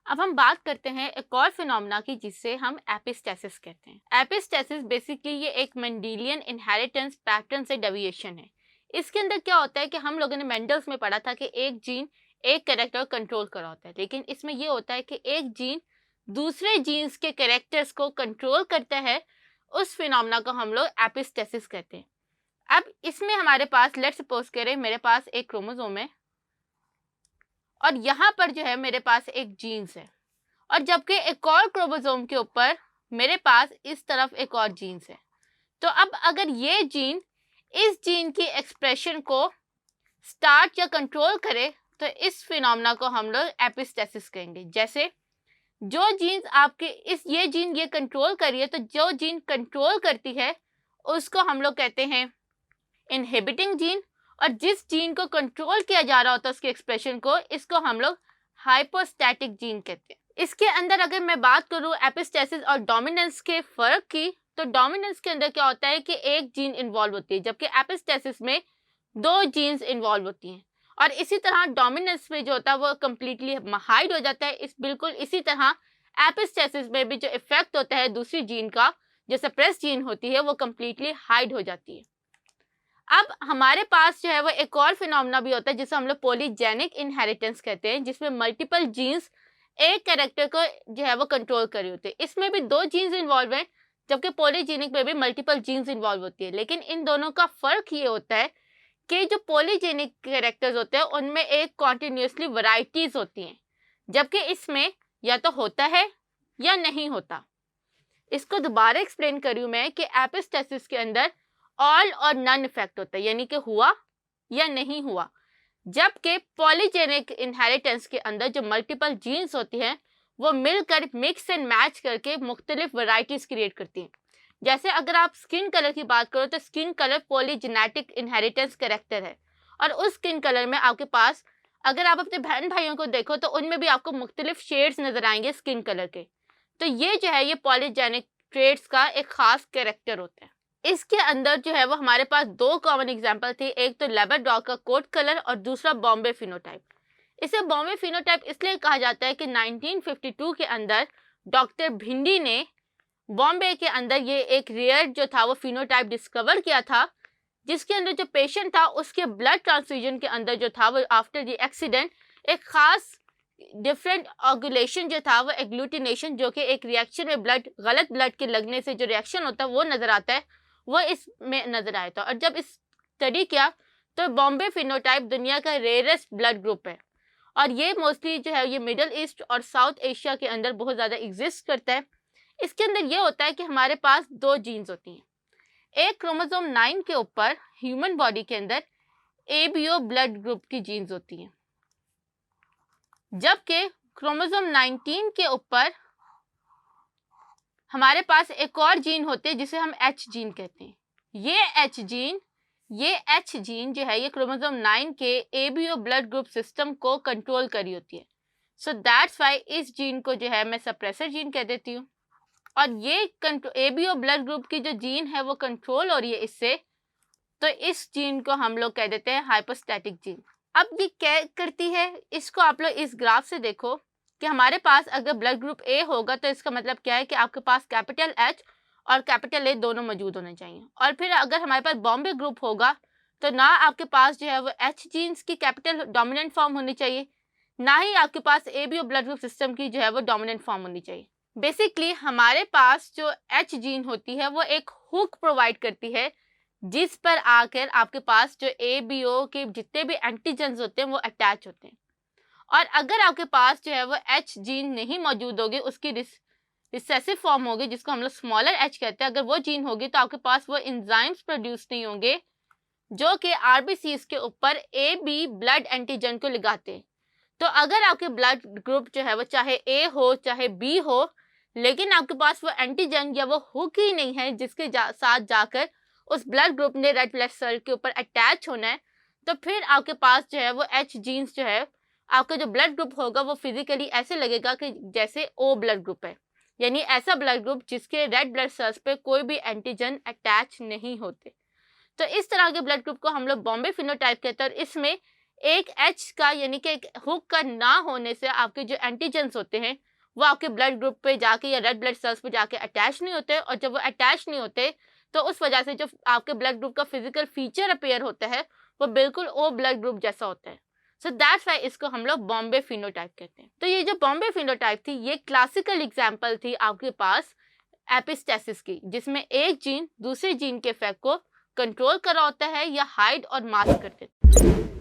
अब हम बात करते हैं एक और फिनोमेना की जिसे हम एपिस्टेसिस कहते हैं। एपिस्टेसिस बेसिकली ये एक मेंडेलियन इनहेरिटेंस पैटर्न से डेविएशन है। इसके अंदर क्या होता है कि हम लोगों ने मेंडल्स में पढ़ा था कि एक जीन एक कैरेक्टर कंट्रोल कर रहा होता है, लेकिन इसमें ये होता है कि एक जीन दूसरे जीन्स के कैरेक्टर्स को कंट्रोल करता है। उस फिनोमेना को हम लोग एपिस्टेसिस कहते हैं। अब इसमें हमारे पास लेट्स सपोज करें मेरे पास एक क्रोमोसोम है और यहाँ पर जो है मेरे पास एक जीन्स है, और जबकि एक और क्रोमोसोम के ऊपर मेरे पास इस तरफ एक और जीन्स है। तो अब अगर ये जीन इस जीन की एक्सप्रेशन को स्टार्ट या कंट्रोल करे तो इस फिनोमेना को हम लोग एपिस्टेसिस कहेंगे। जैसे जो जीन्स आपके ये जीन ये कंट्रोल करिए, तो जो जीन कंट्रोल करती है उसको हम लोग कहते हैं इनहिबिटिंग जीन, और जिस जीन को कंट्रोल किया जा रहा होता है उसके एक्सप्रेशन को, इसको हम लोग हाइपोस्टैटिक जीन कहते हैं। इसके अंदर अगर मैं बात करूं एपिस्टेसिस और डोमिनेंस के फर्क की, तो डोमिनेंस के अंदर क्या होता है कि एक जीन इन्वॉल्व होती है, जबकि एपिस्टेसिस में दो जीन्स इन्वॉल्व होती हैं। और इसी तरह डोमिनेंस में जो होता है वो कम्प्लीटली हाइड हो जाता है। इस बिल्कुल इसी तरह एपिस्टेसिस में भी जो इफेक्ट होता है दूसरी जीन का, जो सप्रेस जीन होती है, वो कम्प्लीटली हाइड हो जाती है। अब हमारे पास जो है वो एक और फिनोमेना भी होता है जिसे हम लोग पॉलीजेनिक इनहेरिटेंस कहते हैं, जिसमें मल्टीपल जीन्स एक कैरेक्टर को जो है वो कंट्रोल कर रहे होते हैं। इसमें भी दो जीन्स इन्वॉल्व हैं, जबकि पॉलीजेनिक में भी मल्टीपल जीन्स इन्वॉल्व होती है। लेकिन इन दोनों का फर्क ये होता है कि जो पॉलीजेनिक कैरेक्टर्स होते हैं उनमें एक कॉन्टिन्यूसली वैरायटीज होती हैं, जबकि इसमें या तो होता है या नहीं होता। इसको दोबारा एक्सप्लेन करूँ मैं कि एपिस्टेसिस के अंदर ऑल और नन इफेक्ट होता है, यानी कि हुआ या नहीं हुआ, जबकि पॉलीजेनिक इनहेरिटेंस के अंदर जो मल्टीपल जीन्स होती हैं वो मिलकर मिक्स एंड मैच करके मुख्तलिफ वैरायटीज क्रिएट करती हैं। जैसे अगर आप स्किन कलर की बात करो तो स्किन कलर पॉलीजेनेटिक इनहेरिटेंस कैरेक्टर है, और उस स्किन कलर में आपके पास अगर आप अपने बहन भाइयों को देखो तो उनमें भी आपको मुख्तलिफ शेड्स नजर आएंगे स्किन कलर के। तो ये जो है ये पॉलीजेनिक ट्रेड्स का एक खास कैरेक्टर होता है। इसके अंदर जो है वो हमारे पास दो कॉमन एग्जांपल थे, एक तो लेब्राडोर का कोट कलर और दूसरा बॉम्बे फिनोटाइप। इसे बॉम्बे फिनोटाइप इसलिए कहा जाता है कि 1952 के अंदर डॉक्टर भिंडी ने बॉम्बे के अंदर ये एक रेयर जो था वो फिनोटाइप डिस्कवर किया था, जिसके अंदर जो पेशेंट था उसके ब्लड ट्रांसफ्यूजन के अंदर जो था वो आफ्टर द एक्सीडेंट एक खास डिफरेंट ऑगुलेशन जो था वो एग्लूटिनेशन, जो कि एक रिएक्शन में ब्लड गलत ब्लड के लगने से जो रिएक्शन होता है वो नजर आता है, वो इसमें नजर आया था। और जब इस स्टडी किया तो बॉम्बे फिनोटाइप दुनिया का रेयरेस्ट ब्लड ग्रुप है, और ये मोस्टली जो है ये मिडल ईस्ट और साउथ एशिया के अंदर बहुत ज़्यादा एग्जिस्ट करता है। इसके अंदर ये होता है कि हमारे पास दो जीन्स होती हैं, एक क्रोमोसोम 9 के ऊपर ह्यूमन बॉडी के अंदर एबीओ ब्लड ग्रुप की जीन्स होती हैं, जबकि क्रोमोसोम 19 के ऊपर हमारे पास एक और जीन होते हैं जिसे हम एच जीन कहते हैं। ये एच जीन जो है ये क्रोमोसोम 9 के एबीओ ब्लड ग्रुप सिस्टम को कंट्रोल करी होती है। सो दैट्स वाई इस जीन को जो है मैं सप्रेसर जीन कह देती हूँ। और ये एबीओ ब्लड ग्रुप की जो जीन है वो कंट्रोल हो रही है इससे, तो इस जीन को हम लोग कह देते हैं हाइपोस्टैटिक जीन। अब ये क्या करती है, इसको आप लोग इस ग्राफ से देखो कि हमारे पास अगर ब्लड ग्रुप ए होगा तो इसका मतलब क्या है कि आपके पास कैपिटल एच और कैपिटल ए दोनों मौजूद होने चाहिए। और फिर अगर हमारे पास बॉम्बे ग्रुप होगा तो ना आपके पास जो है वो एच जीन्स की कैपिटल डोमिनेंट फॉर्म होनी चाहिए, ना ही आपके पास एबीओ ब्लड ग्रुप सिस्टम की जो है वो डोमिनेंट फॉर्म होनी चाहिए। बेसिकली हमारे पास जो एच जीन होती है वो एक हुक प्रोवाइड करती है जिस पर आकर आपके पास जो एबीओ के जितने भी एंटीजेंस होते हैं वो अटैच होते हैं। और अगर आपके पास जो है वो एच जीन नहीं मौजूद होगी, उसकी रिसेसिव फॉर्म होगी जिसको हम लोग स्मॉलर एच कहते हैं, अगर वो जीन होगी तो आपके पास वो एंजाइम्स प्रोड्यूस नहीं होंगे जो कि आरबीसीज के ऊपर ए बी ब्लड एंटीजन को लगाते हैं। तो अगर आपके ब्लड ग्रुप जो है वो चाहे ए हो चाहे बी हो, लेकिन आपके पास वो एंटीजन या वो हुक ही नहीं है जिसके साथ जाकर उस ब्लड ग्रुप ने रेड ब्लड सेल के ऊपर अटैच होना है, तो फिर आपके पास जो है वो एच जीन्स जो है आपका जो ब्लड ग्रुप होगा वो फिजिकली ऐसे लगेगा कि जैसे ओ ब्लड ग्रुप है, यानी ऐसा ब्लड ग्रुप जिसके रेड ब्लड सेल्स पे कोई भी एंटीजन अटैच नहीं होते। तो इस तरह के ब्लड ग्रुप को हम लोग बॉम्बे फिनोटाइप कहते हैं, और इसमें एक एच का यानी कि एक हुक का ना होने से आपके जो एंटीजेंस होते हैं वो आपके ब्लड ग्रुप पे जाके या रेड ब्लड सेल्स पे जाके अटैच नहीं होते, और जब वो अटैच नहीं होते तो उस वजह से जो आपके ब्लड ग्रुप का फिजिकल फीचर अपीयर होता है वो बिल्कुल ओ ब्लड ग्रुप जैसा होता है। सो दैट्स वाई इसको हम लोग बॉम्बे फिनोटाइप कहते हैं। तो ये जो बॉम्बे फिनोटाइप थी ये क्लासिकल एग्जाम्पल थी आपके पास एपिस्टेसिस की, जिसमें एक जीन दूसरे जीन के इफेक्ट को कंट्रोल कर रहा होता है या हाइड और मास्क कर देता है।